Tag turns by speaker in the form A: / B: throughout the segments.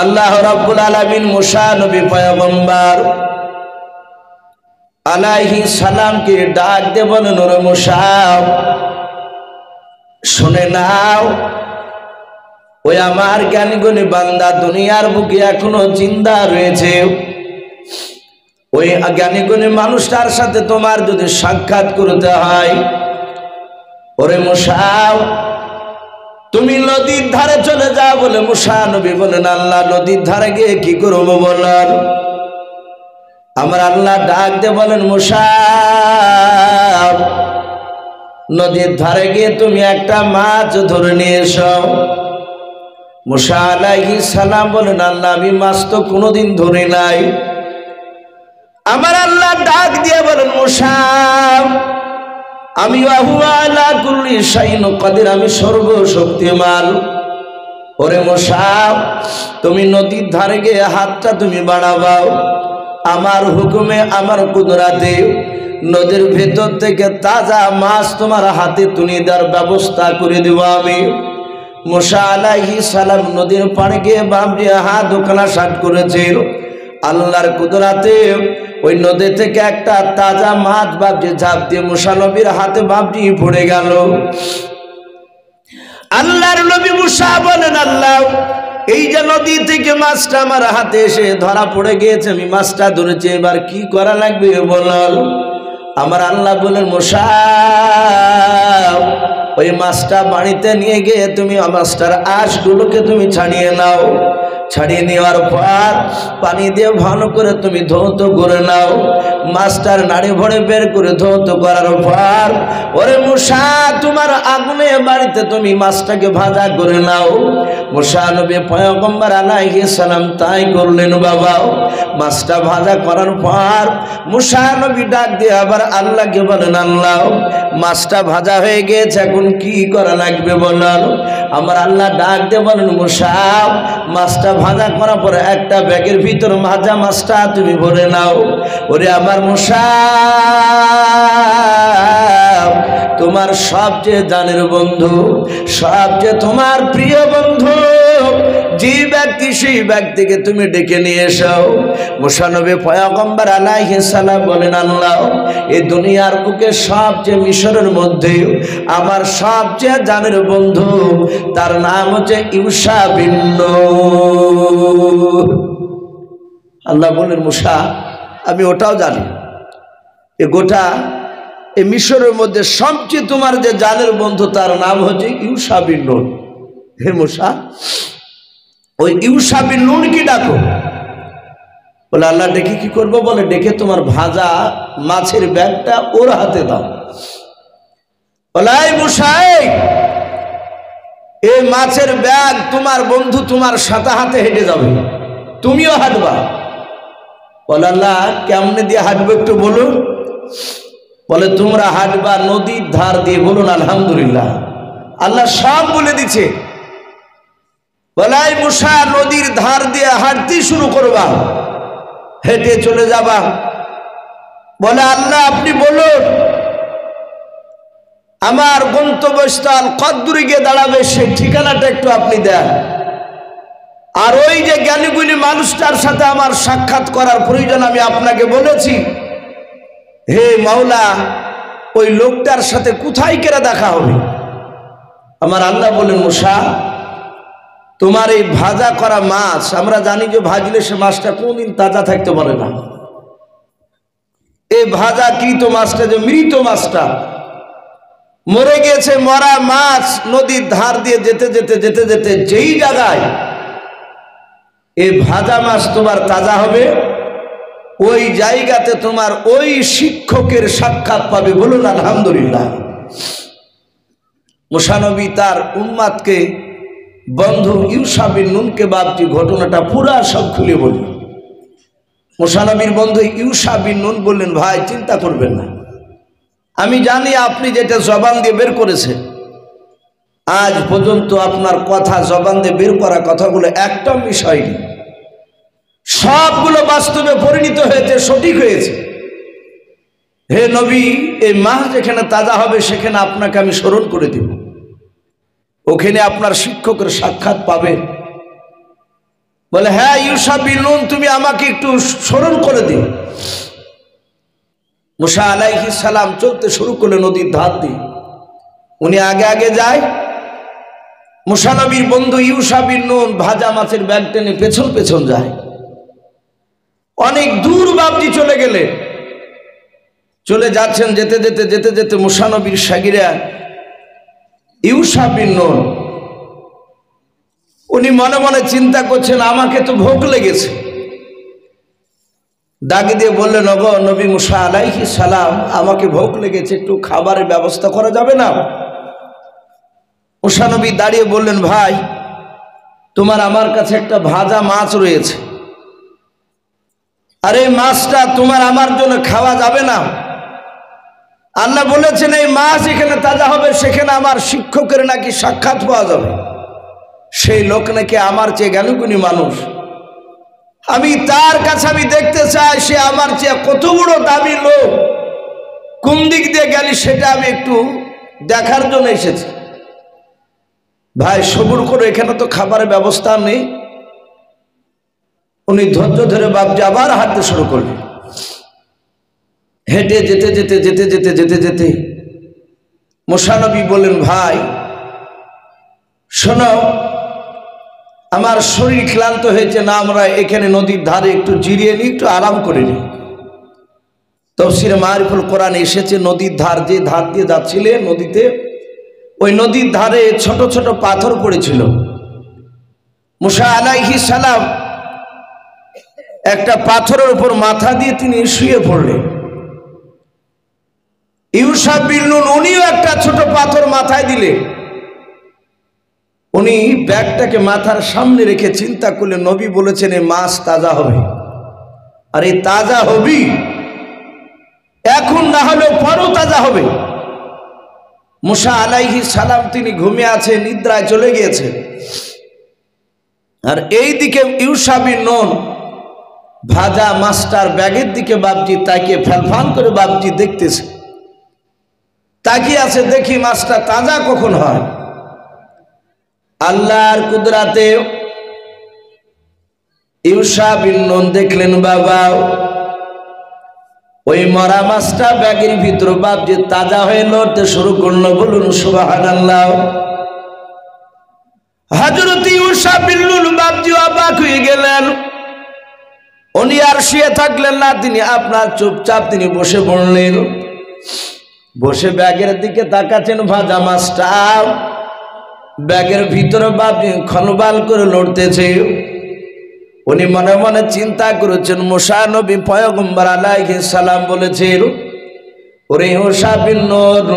A: আল্লাহ রাব্বুল আলামিন মুসা নবী পয়গম্বর আলাইহিস সালামকে ডাক দিয়ে বলেন, ওরে মুসা শুনে নাও, ওই আমার জ্ঞানী গুণী বান্দা দুনিয়ার বুকে এখনো জিন্দা রয়েছে। ওই জ্ঞানী গুণী মানুষটার সাথে তোমার যদি সাক্ষাৎ করতে হয়, ওরে মুসা তুমি নদীর ধারে চলে যাও। বলে মুসা নবী বলেন, আল্লাহ নদীর ধারে গিয়ে কি করবো বলেন? আমার আল্লাহ ডাক দিয়ে বলেন, মুসা নদীর ধারে গিয়ে তুমি একটা মাছ ধরে নিয়ে এসো। মুসা আলাইহিস সালাম বলেন, আল্লাহ আমি মাছ তো কোনোদিন ধরে নাই। আমার আল্লাহ ডাক দিয়ে বলেন, মুসা আমি আলা কুল্লি শাইইন কাদির, আমি সর্বশক্তিমান। ওরে মুসা তুমি নদীর ধারে গিয়ে হাতটা তুমি বাড়াবাও, আমার হুকুমে আমার কুদরাতে নদীর ভেতর থেকে তাজা মাছ তোমার হাতে তুলে দেওয়ার ব্যবস্থা করে দেব আমি। মুসা আলাইহিস সালাম নদীর পাড়ে গিয়ে বাবরি হাত ওখানা সাট করেছিল। আল্লাহর কুদরাতে ওই নদী থেকে একটা তাজা মাছ বাবরি ঝাঁপ দিয়ে মুসা নবীর হাতে বাবরি পড়ে গেল। আল্লাহর নবী মুসা বলেন, আল্লাহ এই যে নদী থেকে মাছটা আমার হাতে এসে ধরা পড়ে গিয়েছে, আমি মাছটা ধরেছি, এবার কি করা লাগবে বলেন? আমার আল্লাহ বলেন, মুসা ওই মাছটা বাড়িতে নিয়ে গিয়ে তুমি মাছটার আঁশগুলোকে তুমি ছাড়িয়ে নাও। ছাড়িয়ে নেওয়ার পর পানি দিয়ে ভালো করে তুমি ধৌত করে নাও। মাছটার নাড়ি ভরে বের করে ধৌত করার পর ওরে মুসা তোমার আগুনে বাড়িতে তুমি মাছটাকে ভাজা করে নাও। মুসা নবী পয়গম্বর আলাইহিস সালাম তাই করলেন। বাবা মাছটা ভাজা করার পর মুসা নবী ডাক দিয়ে আবার আল্লাহকে বলেন, আল্লাহ মাছটা ভাজা হয়ে গেছে, এখন কি করা লাগবে বলেন? আমার আল্লাহ ডাক দিয়ে বলেন, মুসা মাছটা ভাজা করার পরে একটা ব্যাগের ভিতর ভাজা মাছটা তুমি ভরে নাও। ওরে আমার মুসা তোমার সবচেয়ে জানের বন্ধু, সবচেয়ে তোমার প্রিয় বন্ধু যে ব্যক্তি, সেই ব্যক্তিকে তুমি ডেকে নিয়ে এসো। মুসা নবী পয়গম্বর আলাইহিস সালাম বলেন, আল্লাহ এই দুনিয়ার বুকে সবচেয়ে মিশরের মধ্যে আমার সবচেয়ে জানের বন্ধু, তার নাম হচ্ছে ইউশা বিন নূন। আল্লাহ বলেন, মুসা আমি ওটাও জানি, এ গোটা এই মিশরের মধ্যে সবচেয়ে তোমার যে জানের বন্ধু তার নাম হচ্ছে ইউশা বিন নূন। হে মুসা ওই ইউশা বিন নূনকে ডাকো। বলে আল্লাহ ডেকে কি করবো? বলে ডেকে তোমার ভাজা মাছের ব্যাগটা ওর হাতে দাও। বলে এই মুসা এই মাছের ব্যাগ তোমার বন্ধু তোমার সাথে হাতে হেঁটে যাবে, তুমিও হাঁটবা। বলে আল্লাহ কেমনে দিয়ে হাঁটবো একটু বলুন? বলে তোমরা হাঁটবা নদীর ধার দিয়ে। বলুন আলহামদুলিল্লাহ। আল্লাহ সব বলে দিচ্ছে। বলে মুসা নদীর ধার দিয়ে হাঁটতে শুরু করবা, হেঁটে চলে যাবা। বলে আল্লাহ আপনি বলুন আমার গন্তব্যস্থল কত দূরে গিয়ে দাঁড়াবে সেই ঠিকানাটা একটু আপনি দেন। আর ওই যে জ্ঞানীগুণী মানুষটার সাথে আমার সাক্ষাৎ করার প্রয়োজন আমি আপনাকে বলেছি, হে মাওলা ওই লোকটার সাথে কোথায় কেরা দেখা হবে? আমার আল্লাহ বলেন, মুসা তোমার এই ভাজা করা মাছ, আমরা জানি যে ভাজলে সে মাছটা কোনদিন তাজা থাকতে পারে না। এই ভাজা কৃত মাছটা যে মৃত মাছটা মরে গেছে, মরা মাছ নদীর ধার দিয়ে যেতে যেতে যেতে যেতে যেই জায়গায় এই ভাজা মাছ তোমার তাজা হবে, ওই জায়গাতে তোমার ওই শিক্ষকের সাক্ষাৎ পাবে। বলুন আলহামদুলিল্লাহ। মুসা নবী তার উম্মাদকে বন্ধু ইউশা বিন নূনকে বাপটি ঘটনাটা পুরা সব খুলে বলল। মুসা নবীর বন্ধু ইউশা বিন নূন বললেন, ভাই চিন্তা করবেন না, আমি জানি আপনি যেটা জবান দিয়ে বের করেছেন, আজ পর্যন্ত আপনার কথা জবান দিয়ে বের করা কথাগুলো একটা বিষয় নেই, সবগুলো বাস্তবে পরিণত হয়েছে, সঠিক হয়েছে। হে নবী এই মাছ যেখানে তাজা হবে সেখানে আপনাকে আমি স্মরণ করে দেব, ওখানে আপনার শিক্ষকের সাক্ষাৎ পাবেন। বলে, হ্যাঁ ইউশা বিন নুন, তুমি আমাকে একটু স্মরণ করে দিও। মুসা আলাইহিস সালাম চলতে শুরু করলে নদীর ধার দিয়ে। উনি আগে আগে যায়, মুসা নবীর বন্ধু ইউশা বিন নুন ভাজা মাছের ব্যাগ টেনে পেছন পেছন যায়। অনেক দূর বাবজি চলে গেলে, চলে যাচ্ছেন, যেতে যেতে যেতে যেতে মুসা নবীর শাগিরা ইউশা বিন নুন উনি মনে মনে চিন্তা করছেন, আমাকে তো ভোগ লেগেছে। ডাক দিয়ে বললেন, ওগো নবী মুসা আলাইহিস সালাম, আমাকে ভোগ লেগেছে, একটু খাবারের ব্যবস্থা করা যাবে না? মুসা নবী দাঁড়িয়ে বললেন, ভাই তোমার আমার কাছে একটা ভাজা মাছ রয়েছে, আর এই মাছটা তোমার আমার জন্য খাওয়া যাবে না? আল্লাহ বলেছেন এই মাছ এখানে তাজা হবে, সেখানে আমার শিক্ষকের নাকি সাক্ষাৎ পাওয়া যাবে। সেই লোক নাকি আমার চেয়ে জ্ঞানীগুণী মানুষ, আমি তার কাছে আমি দেখতে চাই সে আমার চেয়ে কত বড় দামি লোক, কোন দিক দিয়ে গেলি সেটা আমি একটু দেখার জন্য এসেছি। ভাই সবুর করে, এখানে তো খাবারের ব্যবস্থা নেই। উনি ধৈর্য ধরে বাপজি আবার হাঁটতে শুরু করলেন। হেঁটে যেতে যেতে যেতে যেতে যেতে যেতে মুসা নবী বললেন, ভাই শোনো, আমার শরীর ক্লান্ত হয়েছে, না আমরা এখানে নদীর ধারে একটু জিরিয়ে নিই, একটু আরাম করে নিই। তাফসীরে মারিফুল কোরআন এসেছে, নদীর ধার, যে ধার দিয়ে যাচ্ছিলেন নদীতে, ওই নদীর ধারে ছোট ছোট পাথর পড়েছিল। মুসা আলাইহিস সালাম একটা পাথরের উপর মাথা দিয়ে তিনি শুয়ে পড়লেন। ইউশা বিন নুন উনিও একটা ছোট পাথর মাথায় দিলেন। উনি ব্যাগটাকে মাথার সামনে রেখে চিন্তা করলেন, নবী বলেছেন এই মাছ তাজা হবে, আর এই তাজা হবি এখন, না হলেও পরও তাজা হবে। মুসা আলাইহিস সালাম তিনি ঘুমিয়ে আছে, নিদ্রায় চলে গিয়েছে। আর এই দিকে ইউশা বিন নুন ভাজা মাছটার ব্যাগের দিকে বাপজি তাকিয়ে ফ্যালফান করে বাপজি দেখতেছে, তাকিয়ে আছে, দেখি মাছটা তাজা কখন হয়। আল্লাহর কুদরাতে ইউশা বিন নুন দেখলেন, বাবা ওই মরা মাছটা ব্যাগের ভিতর বাপজি তাজা হয়ে লড়তে শুরু করলো। বলুন সুবহানাল্লাহ। হযরত ইউশা বিন নুন বাপজি অবাক হয়ে গেলেন। উনি আর শুয়ে থাকলেন না, তিনি আপনার চুপচাপ তিনি বসে পড়লেন। বসে ব্যাগের দিকে তাকাচ্ছেন, ভাজা মাছটা ব্যাগের ভিতরে বাপজি খনবাল করে লড়তেছে। উনি মনে মনে চিন্তা করেছেন, মুসা নবী পয়গম্বর আলাইহিস সালাম বলেছেন, ওরে ইউশা বিন নুন,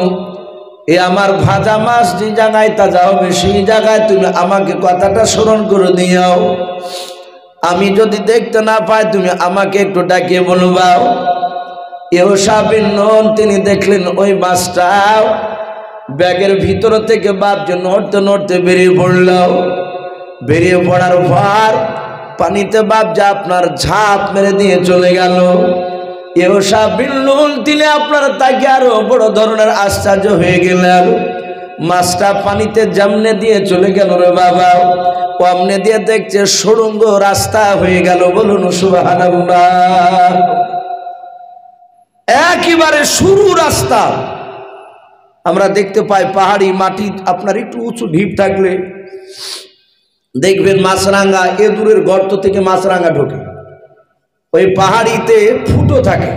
A: এ আমার ভাজা মাছ যে জায়গায় তাজা হবে সেই জায়গায় তুমি আমাকে কথাটা স্মরণ করে দিও। আমি যদি দেখতে না পাই তুমি আমাকে একটু ডাকিয়ে বলবা। ইউশা বিন নুন তিনি দেখলেন ওই মাছটা ব্যাগের ভিতর থেকে বাপজি নড়তে নড়তে বেরিয়ে পড়ল। বেরিয়ে পড়ার পর পানিতে বাপজি আপনার ঝাঁপ মেরে দিয়ে চলে গেল। ইউশা বিন নুন তিনি আপনার তাকে আরো বড় ধরনের আশ্চর্য হয়ে গেলেন। মাছটা পানিতে জামনে দিয়ে চলে গেল রে বাবা, সামনে দিয়ে দেখছে সুড়ঙ্গ রাস্তা হয়ে গেল। বলুন সুবহানাল্লাহ। একেবারে সরু রাস্তা আমরা দেখতে পাই, পাহাড়ি মাটি আপনার একটু উঁচু ঢিপ থাকলে দেখবেন মাছরাঙা, এ দূরের গর্ত থেকে মাছরাঙা ঢোকে, ওই পাহাড়িতে ফুটো থাকে।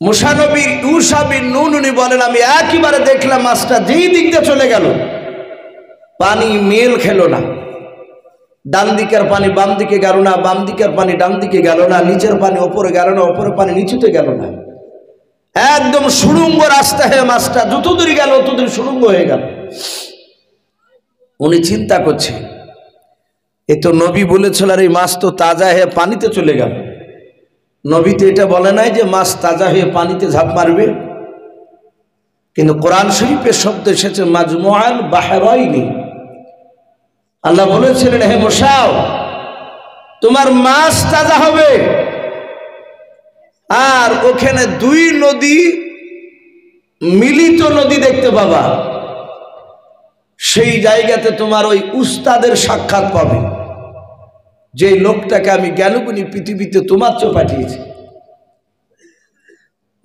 A: মুসা নবী ইউশা বিন নুন উনি বলেন, আমি একেবারে দেখলাম মাছটা যেই দিক দিয়ে চলে গেল পানি মেল খেলো না, ডান দিকের পানি বাম দিকে গেল না, বাম দিকের পানি ডান দিকে গেল না, নিচের পানি ওপরে গেল না, ওপরের পানি নিচুতে গেল না, একদম সুড়ঙ্গ রাস্তা হয়ে মাছটা যত দূর গেল তত দূর সুড়ঙ্গ হয়ে গেল। উনি চিন্তা করছে, এ তো নবী বলেছিল আর এই মাছ তো তাজা হয়ে পানিতে চলে গেল। নবী তো এটা বলে নাই যে মাছ তাজা হয়ে পানিতে ঝাঁপ মারবে, কিন্তু কোরআন শরীফের শব্দ এসেছে মাজমুআল বাহরাইনি। আল্লাহ বলেছিলেন, হে মুসা তোমার মাছ তাজা হবে, আর ওখানে দুই নদী মিলিত নদী দেখতে পাবা, সেই জায়গাতে তোমার ওই উস্তাদের সাক্ষাৎ পাবে। যে লোকটাকে আমি জ্ঞানগুণী পৃথিবীতে তোমার চেয়ে পাঠিয়েছি।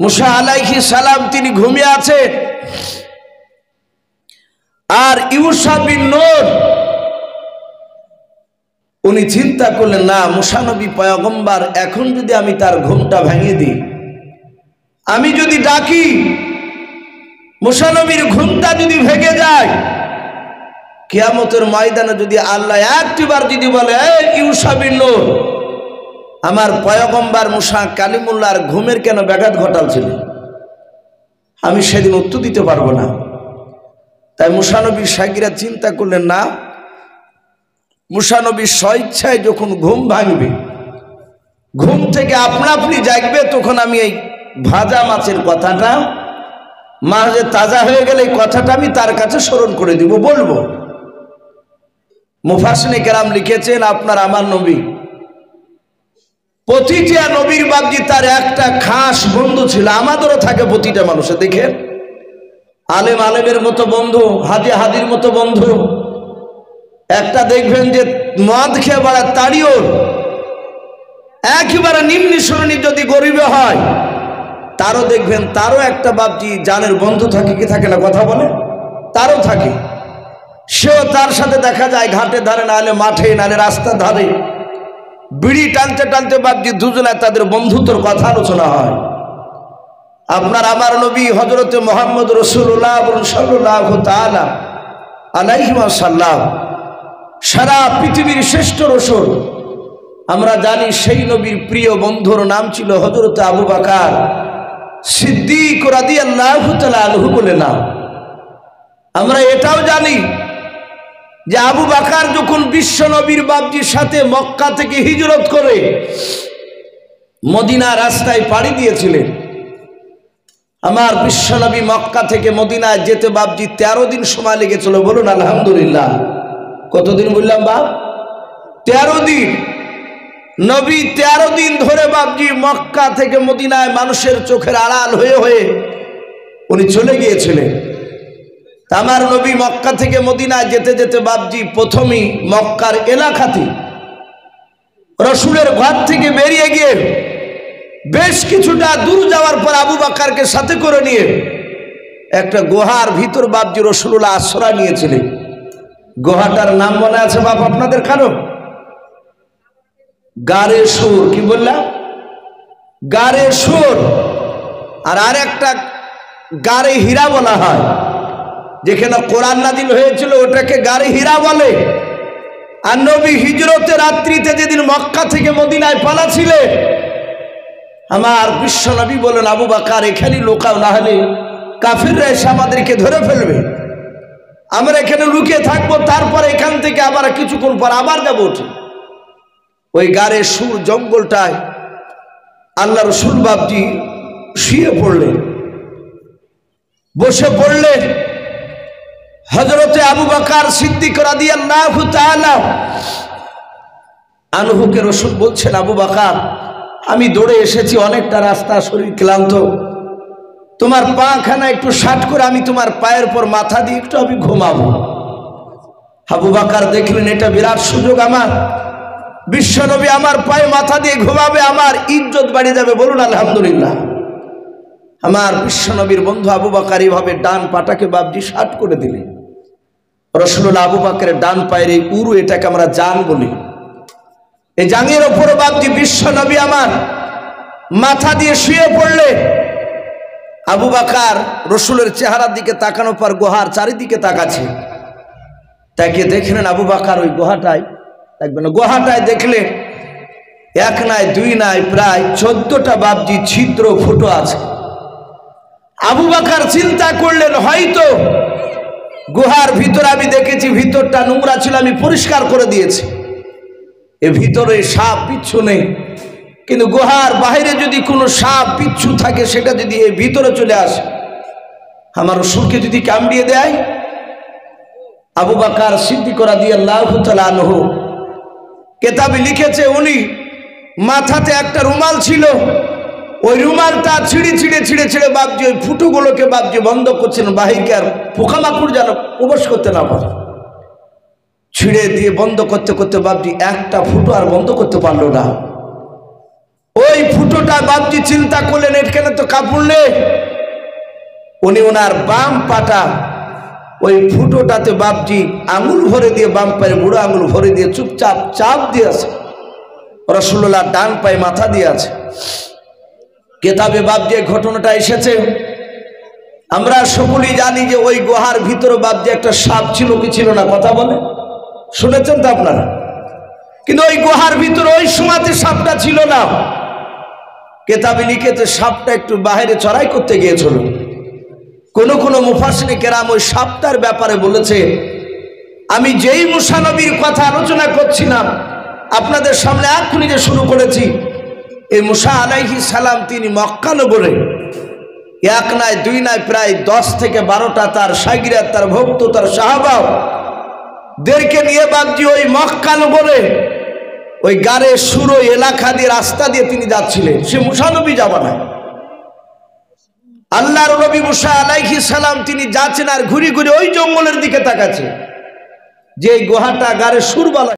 A: মুসা আলাইহিস সালাম তিনি ঘুমিয়ে আছেন, আর ইউসা বিন নূন উনি চিন্তা করলেন, না মুসা নবী পয়গম্বর, এখন যদি আমি তার ঘুমটা ভেঙে দিই, আমি যদি ডাকি, মুসা নবীর ঘুমটা যদি ভেঙে যায়, কিয়ামতের ময়দানে যদি আল্লাহ একটিবার যদি বলে, এই ইউসা বিন নূন, আমার পয়গম্বর মুসা কালিমুল্লাহর ঘুমের কেন ব্যাঘাত ঘটালছিল, আমি সেদিন উত্তর দিতে পারবো না। তাই মুসা নবীর সাগীরা চিন্তা করলেন, না মুসা নবীর স্বইচ্ছায় যখন ঘুম ভাঙবে, ঘুম থেকে আপনা আপনি জাগবে, তখন আমি এই ভাজা মাছের কথাটা মাঝে তাজা হয়ে গেলে এই কথাটা আমি তার কাছে স্মরণ করে দিব, বলবো। মুফাসসিরিনে কেরাম লিখেছেন, আপনার আমার নবী প্রতিটা নবীর বাপজি তার একটা খাস বন্ধু ছিল, আমাদেরও থাকে প্রতিটা মানুষের। দেখেন, আলেম আলেমের মতো বন্ধু, হাজি হাজির মতো বন্ধু, একটা দেখবেন যে মদ খেয়ে বেড়া তাড়িও, একেবারে নিম্ন শ্রেণী যদি গরিবে হয়, তারও দেখবেন তারও একটা বাপজি জানের বন্ধু থাকে, কি থাকে না, কথা বলে, তারও থাকে। সেও তার সাথে দেখা যায় ঘাটে ধারে, নাহলে মাঠে, নাহলে রাস্তার ধারে বিড়ি টানতে টানতে বাপজি দুজনে তাদের বন্ধুত্বর কথা আলোচনা হয়। আপনার আমার নবী হযরতে মুহাম্মদ রাসূলুল্লাহ সাল্লাল্লাহু তাআলা আলাইহি ওয়াসাল্লাম সারা পৃথিবীর শ্রেষ্ঠ রাসূল। আমরা জানি সেই নবীর প্রিয় বন্ধুর নাম ছিল হযরতে আবু বকর সিদ্দিক রাদিয়াল্লাহু তাআলা আনহু বলে নাম। আমরা এটাও জানি যে আবু বকর যখন বিশ্ব নবীর বাপজির সাথে মক্কা থেকে হিজরত করে মদিনা রাস্তায় পাড়ি দিয়েছিলেন, আমার বিশ্ব নবী মক্কা থেকে মদিনায় যেতে বাপজি 13 দিন সময় লেগেছিল। বলুন আলহামদুলিল্লাহ। কতদিন বললাম বাপ? 13 দিন। নবী 13 দিন ধরে বাপজি মক্কা থেকে মদিনায় মানুষের চোখের আড়াল হয়ে হয়ে উনি চলে গিয়েছিলেন। আমার নবী মক্কা থেকে মদিনায় যেতে যেতে বাপজি প্রথমেই মক্কার এলাকাতে রসুলের ঘর থেকে বেরিয়ে গিয়ে বেশ কিছুটা দূর যাওয়ার পর আবু বকরকে সাথে করে নিয়ে একটা গুহার ভিতর বাপজি রাসূলুল্লাহ আশ্রয় নিয়েছিলেন। গুহাটার নাম মনে আছে বাপ আপনাদের কারো? গারে সুর। কি বললাম? গারে সুর। আর আরেকটা গারে হীরা বলা হয়, যেখানে কোরআন নাজিল হয়েছিল ওটাকে গারে হীরা বলে। আর নবী হিজরতে রাত্রিতে যেদিন মক্কা থেকে মদিনায় পালাছিলেন, আমার বিশ্ব নবী বলেন, আবু বকর এখানে লুকাও, না হলে কাফিররা এসে আমাদেরকে ধরে ফেলবে, আমরা এখানে লুকিয়ে থাকবো, তারপর এখান থেকে আবার কিছুক্ষণ পর আবার যাবো। ওই গারে সুর জঙ্গলটায় আল্লাহ রসুল বাপজি শুয়ে পড়লেন, বসে পড়লেন। হযরতে আবু বকর সিদ্দিক রাদিয়াল্লাহু তাআলা আনহুকে রাসূল বলছেন, আবু বকর আমি দৌড়ে এসেছি, অনেকটা রাস্তা, শরীর ক্লান্ত, তোমার পাখানা একটু শাট করে আমি তোমার পায়ের উপর মাথা দিয়ে একটু আমি ঘুমাবো। আবু বকর দেখলেন এটা বিরাট সুযোগ, আমার বিশ্বনবী আমার পায়ে মাথা দিয়ে ঘুমাবে, আমার ইজ্জত বাড়িয়ে যাবে। বলুন আলহামদুলিল্লাহ। আমার বিশ্বনবীর বন্ধু আবু বকর এইভাবে ডান পাটাকে বাপজি শাট করে দিলেন। রাসূলুল্লাহ আবু বকরের ডান পায়ের এই উরু, এটাকে আমরা জান বলি, এই জাঙ্গের ওপরে বাপজি বিশ্বনবী আমার মাথা দিয়ে শুয়ে পড়লেন। আবু বকর রাসূলের চেহারার দিকে তাকানোর পর গুহার চারিদিকে তাকাচ্ছে, তাকে দেখলেন আবু বকর ওই গুহাটায়, দেখবেন গুহাটায় দেখলেন এক নাই দুই নাই প্রায় 14টা বাপজি ছিদ্র ফুটো আছে। আবু বকর চিন্তা করলেন, হয়তো গুহার ভিতরে আমি দেখেছি ভিতরটা নোংরা ছিল, আমি পরিষ্কার করে দিয়েছি, এর ভিতরে সাপ বিচ্ছু নেই, কিন্তু গুহার বাইরে যদি কোনো সাপ বিচ্ছু থাকে সেটা যদি এই ভিতরে চলে আসে, আমার রাসূলকে যদি কামড়িয়ে দেয়। আবু বকর সিদ্দিক রাদিয়াল্লাহু তাআলা আনহু কেতাবে লিখেছে, উনি মাথাতে একটা রুমাল ছিল, ওই রুমালটা ছিঁড়ে ছিঁড়ে ছিঁড়ে ছিঁড়ে বাপজি ওই ফুটোগুলোকে বাপজি বন্ধ করছেন, বাহিরকে আর পোকামাকড় যেন প্রবেশ করতে না পারে। ছিঁড়ে দিয়ে বন্ধ করতে করতে বাপজি একটা ফুটো আর বন্ধ করতে পারলো না। ওই ফুটোটা বাপজি চিন্তা করলেন এখানে তো কাপড় নেই। উনি ওনার বাম পাটা ওই ফুটোটাতে বাপজি আঙুল ভরে দিয়ে, বাম পায়ে বুড়ো আঙুল ভরে দিয়ে চুপচাপ চাপ দিয়েছে। রাসূলুল্লাহ ডান পায়ে মাথা দিয়ে আছে। কেতাবে বাপজি এই ঘটনাটা এসেছে। আমরা সকলেই জানি যে ওই গুহার ভিতরে বাপজি একটা সাপ ছিল কি ছিল না, কথা বলে শুনেছেন তো আপনারা। কিন্তু ওই গুহার ভিতরে ওই সময়তে সাপটা ছিল না। কেতাবে লিখেছে সাপটা একটু বাইরে চড়াই করতে গিয়েছিল। কোন কোন মুফাসসির কেরাম ওই সাপটার ব্যাপারে বলেছে, আমি যেই মুসা নবীর কথা আলোচনা করছিলাম আপনাদের সামনে এখনই যে শুরু করেছি, এই মুসা আলাইহিস সালাম তিনি মক্কা নগরে এক নয় দুই নয় প্রায় 10 থেকে 12টা তার শাগিরাত, তার ভক্ত, তার সাহাবা দেরকে নিয়ে বাপজি ওই মক্কা নগরে ওই গারে সুর এলাকা দিয়ে রাস্তা দিয়ে তিনি যাচ্ছিলেন। সে মুসা নবী যাবা না, আল্লাহর নবী মুসা আলাইহিস সালাম তিনি যাচ্ছেন আর ঘুরে ঘুরে ওই জঙ্গলের দিকে তাকাচ্ছে যে এই গুহাটা গারে সুর বলা।